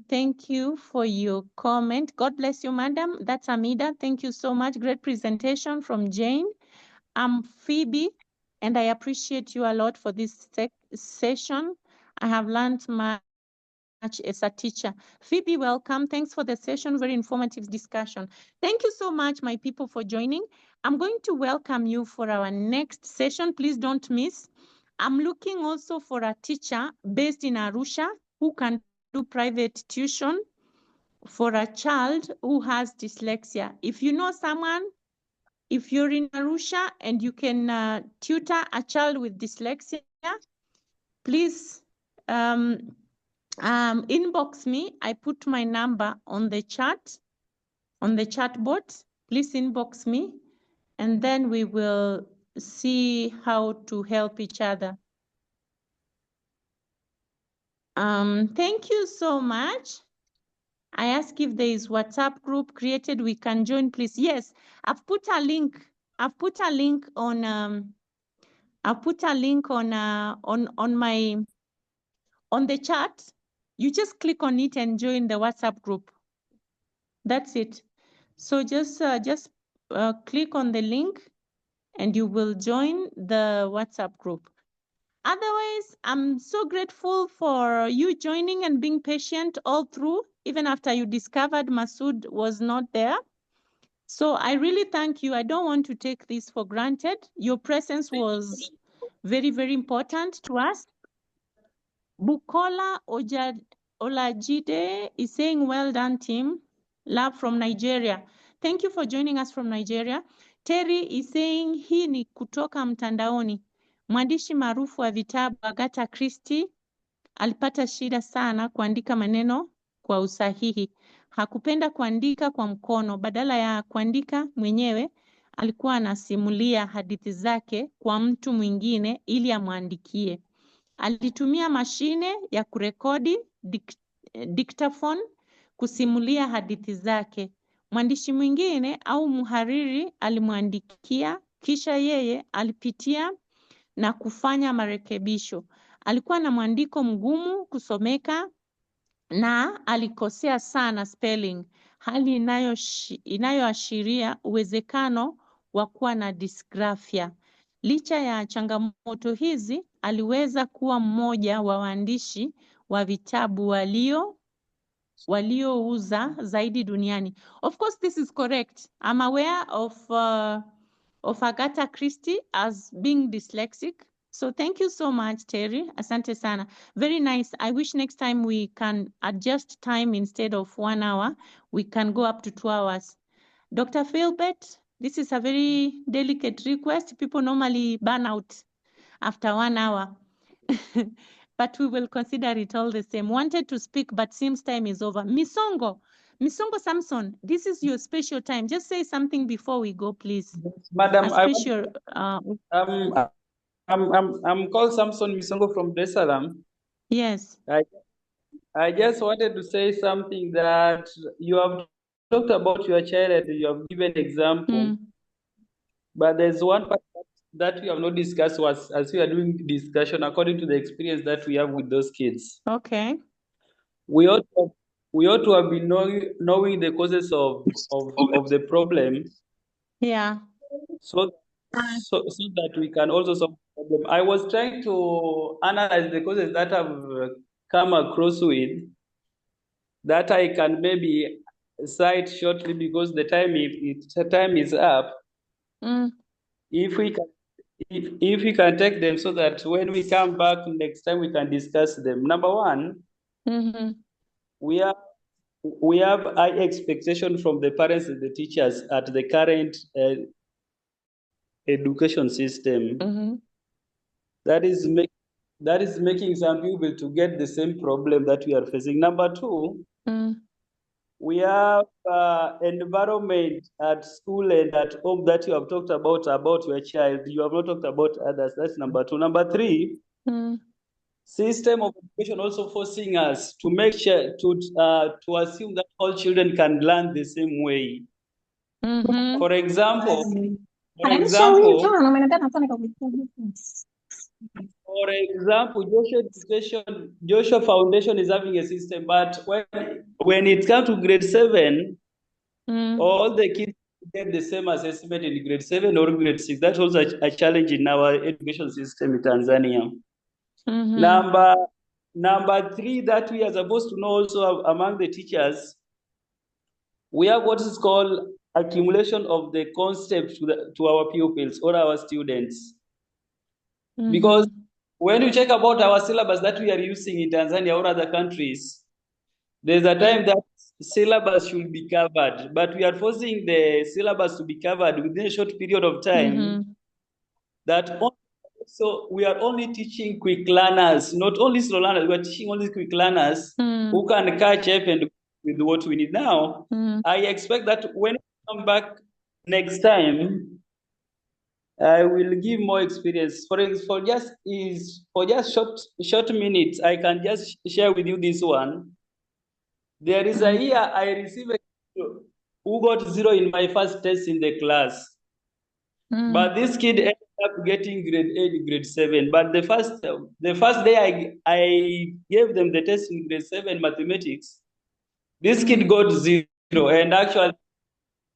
thank you for your comment. God bless you, madam. That's Amida. Thank you so much. Great presentation from Jane. I'm Phoebe, and I appreciate you a lot for this session. I have learned much as a teacher. Phoebe, welcome. Thanks for the session. Very informative discussion. Thank you so much, my people, for joining. I'm going to welcome you for our next session. Please don't miss. I'm looking also for a teacher based in Arusha who can do private tuition for a child who has dyslexia. If you know someone, if you're in Arusha and you can tutor a child with dyslexia, please inbox me. I put my number on the chat board. Please inbox me, and then we will see how to help each other. Thank you so much. I ask if there is WhatsApp group created we can join, please. Yes, I've put a link. I've put a link on the chat. You just click on it and join the WhatsApp group. That's it. So just click on the link and you will join the WhatsApp group. Otherwise, I'm so grateful for you joining and being patient all through, even after you discovered Masood was not there. So I really thank you. I don't want to take this for granted. Your presence was very, very important to us. Bukola Olajide is saying, well done, team. Love from Nigeria. Thank you for joining us from Nigeria. Terry is saying, hii ni kutoka mtandaoni. Mwandishi maarufu wa vitabu Agatha Christie alipata shida sana kuandika maneno kwa usahihi. Hakupenda kuandika kwa mkono, badala ya kuandika mwenyewe, alikuwa anasimulia hadithi zake kwa mtu mwingine ili amwandikie. Alitumia mashine ya kurekodi dictaphone kusimulia hadithi zake. Mwandishi mwingine au mhariri alimwandikia, kisha yeye alipitia na kufanya marekebisho. Alikuwa na mwandiko mgumu kusomeka na alikosea sana spelling, hali inayoashiria uwezekano wa kuwa na dysgraphia. Licha ya changamoto hizi, aliweza kuwa mmoja wa waandishi wa vitabu waliouza zaidi duniani. Of course, this is correct. I'm aware of Agatha Christie as being dyslexic. So thank you so much, Terry. Asante sana. Very nice. I wish next time we can adjust time instead of 1 hour. We can go up to 2 hours. Dr. Philbert, this is a very delicate request. People normally burn out after 1 hour. But we will consider it all the same. Wanted to speak, but seems time is over. Misongo Samson, this is your special time. Just say something before we go, please. Madam, I'm called Samson Misongo from Dar es Salaam. Yes. I just wanted to say something that you have talked about your child and you have given example. But there's one part that we have not discussed as we are doing discussion according to the experience that we have with those kids. Okay. We ought to have been knowing the causes of the problem. Yeah. So that we can also solve the problem. I was trying to analyze the causes that I've come across with that I can maybe cite shortly because the time is up. If we can take them so that when we come back next time we can discuss them. Number one, we have high expectation from the parents and the teachers at the current education system. That is making some people to get the same problem that we are facing. Number two, we have environment at school and at home that you have talked about your child. You have not talked about others. That's number two. Number three, system of education also forcing us to make sure to assume that all children can learn the same way. For example, For example, Joshua Foundation is having a system, but when it comes to grade 7, all the kids get the same assessment in grade 7 or grade 6. That's also a challenge in our education system in Tanzania. Number 3 that we are supposed to know also among the teachers, we have what is called accumulation of the concept to our pupils or our students. Because when you check about our syllabus that we are using in Tanzania or other countries, there's a time that syllabus should be covered, but we are forcing the syllabus to be covered within a short period of time. So we are only teaching quick learners, not only slow learners. We are teaching only quick learners who can catch up and with what we need now. I expect that when we come back next time, I will give more experience. For just short minutes, I can just share with you this one. There is a year I received a kid who got 0 in my first test in the class. But this kid ended up getting grade 8, grade 7. But the first day I gave them the test in grade 7 mathematics, this kid got 0. And actually,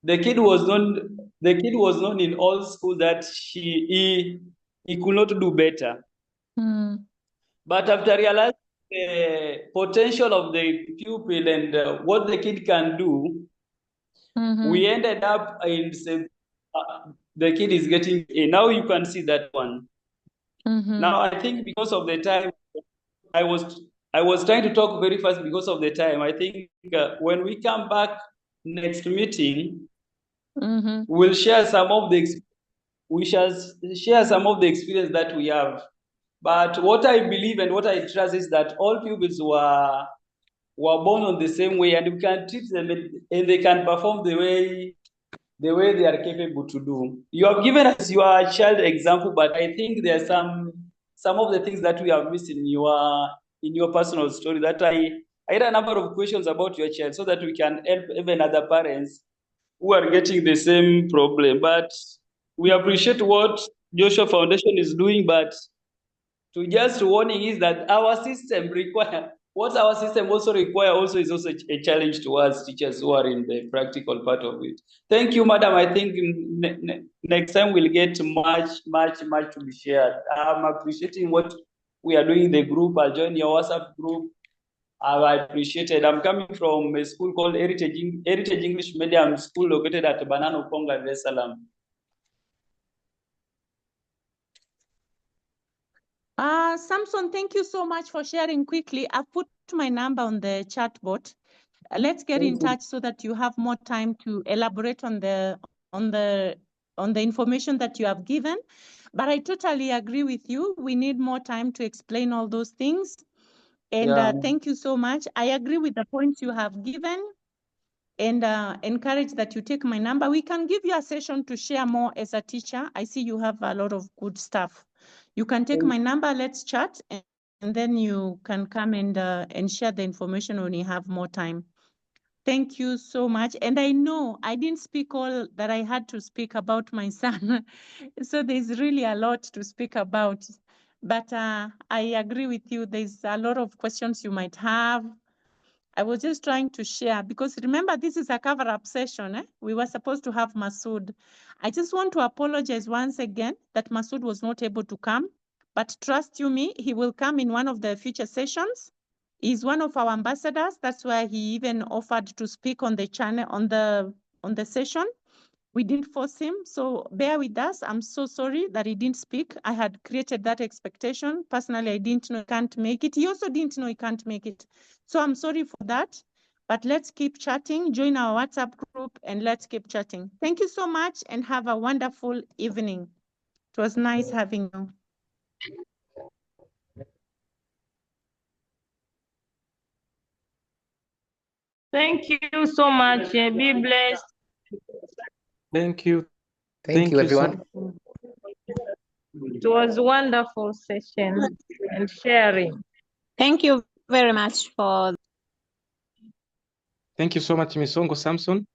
the kid was known in all school that he could not do better. But after realizing the potential of the pupil and what the kid can do, we ended up in the kid is getting A. Now you can see that one. Now I think because of the time, I was trying to talk very fast because of the time. I think when we come back next meeting, we'll share some of the experience that we have. But what I believe and what I trust is that all pupils were born on the same way, and we can treat them and they can perform the way they are capable to do. You have given us your child example, but I think there are some of the things that we have missed in your personal story. That I had a number of questions about your child so that we can help even other parents who are getting the same problem. But we appreciate what Joshua Foundation is doing, but to just warning is that our system also require also is also a challenge to us teachers who are in the practical part of it. Thank you, madam. I think next time we'll get much to be shared. I'm appreciating what we are doing in the group. I'll join your WhatsApp group. I appreciate it. I'm coming from a school called Heritage English Medium School located at Banana Ponga, Dar es Salaam. Samson, thank you so much for sharing quickly. I've put my number on the chat board. Let's get in touch so that you have more time to elaborate on the information that you have given. But I totally agree with you. We need more time to explain all those things. And thank you so much. I agree with the points you have given and encourage that you take my number. We can give you a session to share more as a teacher. I see you have a lot of good stuff. You can take my number, let's chat, and then you can come and share the information when you have more time. Thank you so much. And I know I didn't speak all that I had to speak about my son. So there's really a lot to speak about. But I agree with you. There's a lot of questions you might have. I was just trying to share because remember, this is a cover-up session. We were supposed to have Masood. I just want to apologize once again that Masood was not able to come. But trust you me, he will come in one of the future sessions. He's one of our ambassadors. That's why he even offered to speak on the channel, on the session. We didn't force him, so bear with us. I'm so sorry that he didn't speak. I had created that expectation. Personally, I didn't know he can't make it. He also didn't know he can't make it. So I'm sorry for that. But let's keep chatting. Join our WhatsApp group and let's keep chatting. Thank you so much and have a wonderful evening. It was nice having you. Thank you so much. Be blessed. Thank you. Thank you, everyone. So it was a wonderful session and sharing. Thank you very much for. Thank you so much, Misongo Samson.